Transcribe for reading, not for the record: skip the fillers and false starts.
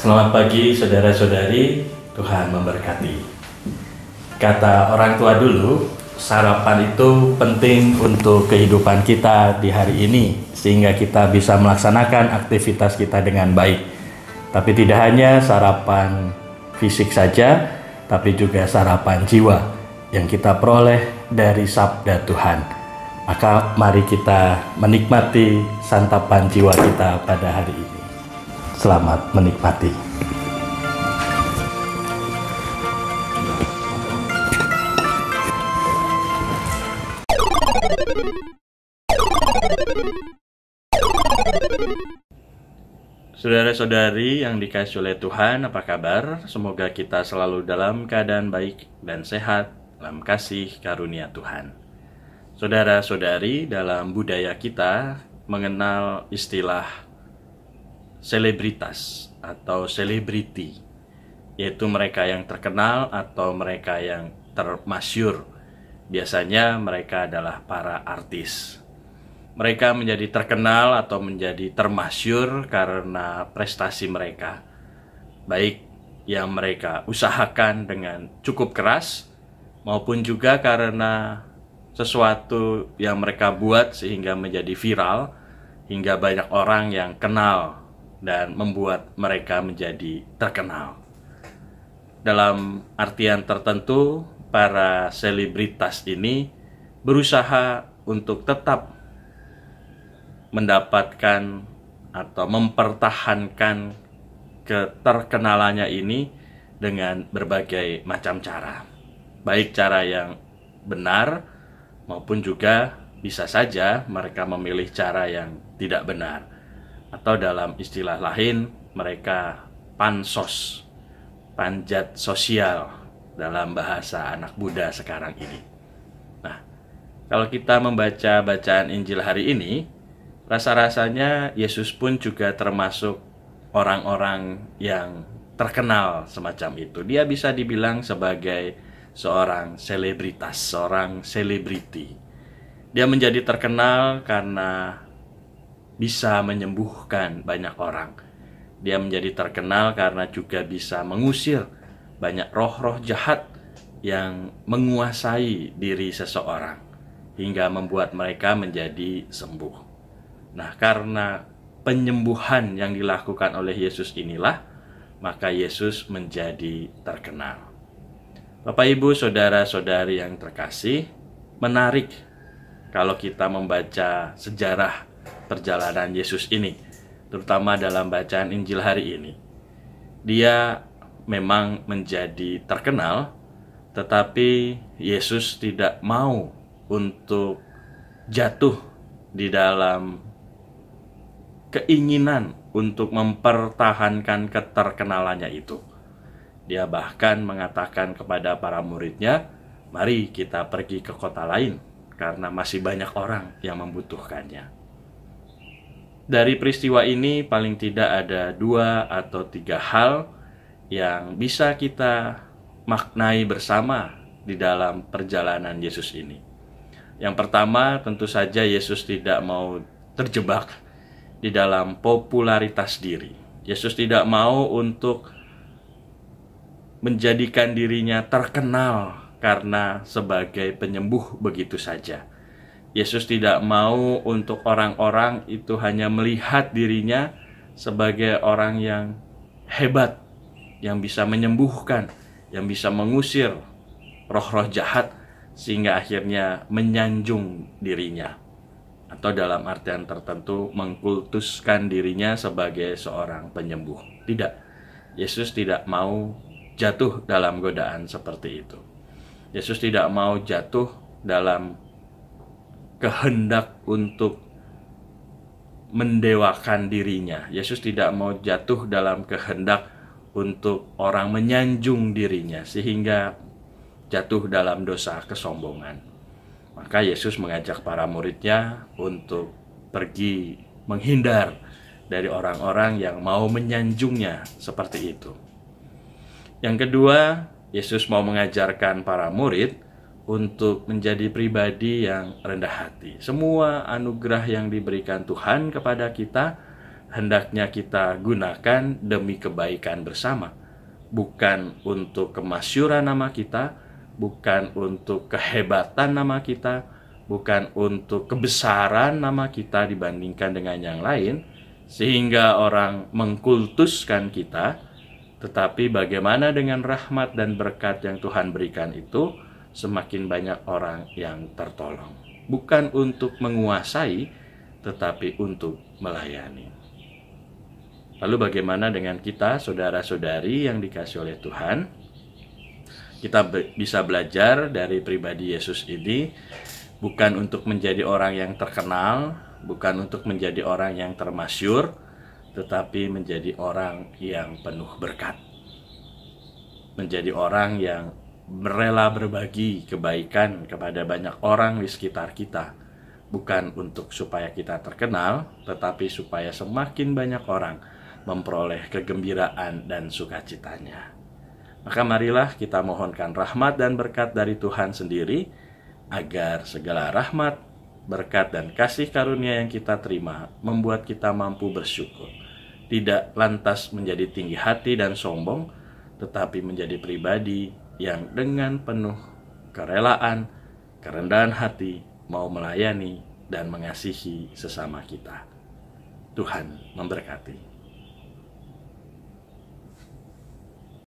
Selamat pagi saudara-saudari, Tuhan memberkati. Kata orang tua dulu, sarapan itu penting untuk kehidupan kita di hari ini, sehingga kita bisa melaksanakan aktivitas kita dengan baik. Tapi tidak hanya sarapan fisik saja, tapi juga sarapan jiwa yang kita peroleh dari sabda Tuhan. Maka mari kita menikmati santapan jiwa kita pada hari ini. Selamat menikmati. Saudara-saudari yang dikasihi oleh Tuhan, apa kabar? Semoga kita selalu dalam keadaan baik dan sehat dalam kasih karunia Tuhan. Saudara-saudari, dalam budaya kita mengenal istilah selebritas atau selebriti, yaitu mereka yang terkenal atau mereka yang termasyur. Biasanya mereka adalah para artis. Mereka menjadi terkenal atau menjadi termasyur karena prestasi mereka, baik yang mereka usahakan dengan cukup keras maupun juga karena sesuatu yang mereka buat sehingga menjadi viral hingga banyak orang yang kenal dan membuat mereka menjadi terkenal. Dalam artian tertentu, para selebritas ini berusaha untuk tetap mendapatkan atau mempertahankan keterkenalannya ini dengan berbagai macam cara. Baik cara yang benar maupun juga bisa saja mereka memilih cara yang tidak benar. Atau dalam istilah lain, mereka pansos, panjat sosial dalam bahasa anak muda sekarang ini. Nah, kalau kita membaca bacaan Injil hari ini, rasa-rasanya Yesus pun juga termasuk orang-orang yang terkenal semacam itu. Dia bisa dibilang sebagai seorang selebritas, seorang selebriti. Dia menjadi terkenal karena bisa menyembuhkan banyak orang. Dia menjadi terkenal karena juga bisa mengusir banyak roh-roh jahat yang menguasai diri seseorang hingga membuat mereka menjadi sembuh. Nah, karena penyembuhan yang dilakukan oleh Yesus inilah, maka Yesus menjadi terkenal. Bapak, Ibu, saudara-saudari yang terkasih, menarik kalau kita membaca sejarah perjalanan Yesus ini, terutama dalam bacaan Injil hari ini. Dia memang menjadi terkenal, tetapi Yesus tidak mau untuk jatuh di dalam keinginan untuk mempertahankan keterkenalannya itu. Dia bahkan mengatakan kepada para muridnya, mari kita pergi ke kota lain, karena masih banyak orang yang membutuhkannya. Dari peristiwa ini paling tidak ada 2 atau 3 hal yang bisa kita maknai bersama di dalam perjalanan Yesus ini. Yang pertama, tentu saja Yesus tidak mau terjebak di dalam popularitas diri. Yesus tidak mau untuk menjadikan dirinya terkenal karena sebagai penyembuh begitu saja. Yesus tidak mau untuk orang-orang itu hanya melihat dirinya sebagai orang yang hebat, yang bisa menyembuhkan, yang bisa mengusir roh-roh jahat, sehingga akhirnya menyanjung dirinya. Atau dalam artian tertentu mengkultuskan dirinya sebagai seorang penyembuh. Tidak, Yesus tidak mau jatuh dalam godaan seperti itu. Yesus tidak mau jatuh dalam kehendak untuk mendewakan dirinya. Yesus tidak mau jatuh dalam kehendak untuk orang menyanjung dirinya sehingga jatuh dalam dosa kesombongan. Maka Yesus mengajak para muridnya untuk pergi menghindar dari orang-orang yang mau menyanjungnya seperti itu. Yang kedua, Yesus mau mengajarkan para murid untuk menjadi pribadi yang rendah hati. Semua anugerah yang diberikan Tuhan kepada kita hendaknya kita gunakan demi kebaikan bersama, bukan untuk kemasyuran nama kita, bukan untuk kehebatan nama kita, bukan untuk kebesaran nama kita dibandingkan dengan yang lain, sehingga orang mengkultuskan kita, tetapi bagaimana dengan rahmat dan berkat yang Tuhan berikan itu, semakin banyak orang yang tertolong. Bukan untuk menguasai, tetapi untuk melayani. Lalu bagaimana dengan kita, saudara-saudari yang dikasihi oleh Tuhan? Kita bisa belajar dari pribadi Yesus ini, bukan untuk menjadi orang yang terkenal, bukan untuk menjadi orang yang termasyur, tetapi menjadi orang yang penuh berkat. Menjadi orang yang rela berbagi kebaikan kepada banyak orang di sekitar kita. Bukan untuk supaya kita terkenal, tetapi supaya semakin banyak orang memperoleh kegembiraan dan sukacitanya. Maka marilah kita mohonkan rahmat dan berkat dari Tuhan sendiri, agar segala rahmat, berkat dan kasih karunia yang kita terima membuat kita mampu bersyukur. Tidak lantas menjadi tinggi hati dan sombong, tetapi menjadi pribadi yang dengan penuh kerelaan, kerendahan hati, mau melayani dan mengasihi sesama kita. Tuhan memberkati.